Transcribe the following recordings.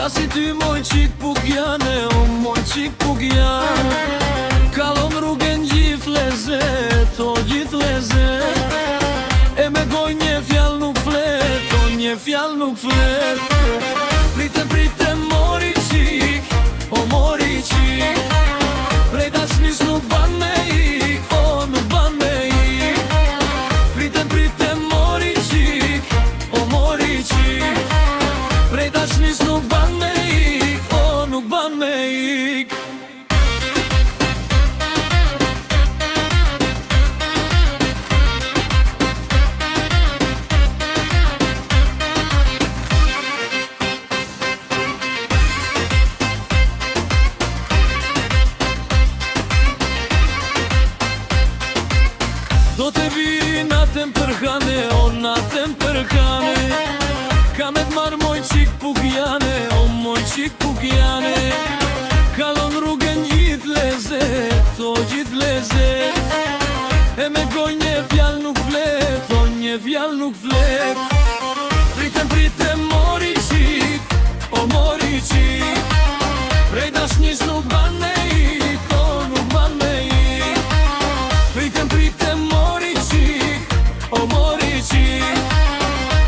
si ty moj qik pukjane, o moj qik pukjane. Kalon rrugën gjithë lezet, o gjithë lezet. E me goj një fjall nuk flet, o një fjall nuk flet. Prite mori qik, o mori qik. Prej dashnis nuk ban me ik, o nuk ban me ik. Prite mori qik, o mori qik. Prej dashnis nuk ban me ik, o nuk ban me ik. Do të vi natën për hane, o natën për hane. Ka me t'marrë moj qik pukjane, o moj qik pukjane. Kalon rrugën gjithë lezet, o gjithë lezet. E me goj një fjall nuk flet, o një fjall nuk flet. Prite mori qik, o mori qik. Prej dashnis nuk ban me ik, o nuk ban me ik. Prite mori qik, o mori qik.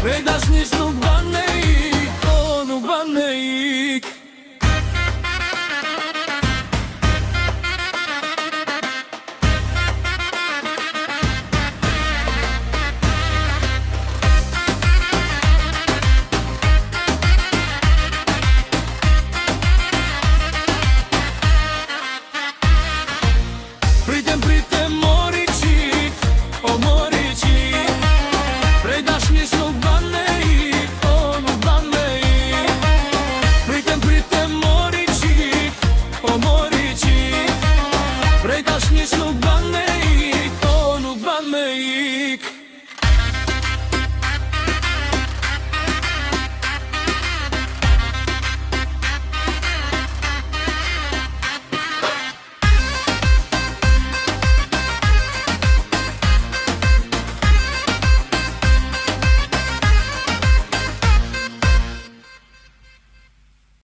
Prej dashnis nuk ban me ik, o nuk ban me ik. Prite mori qik, o mori qik. Prej dashnis nuk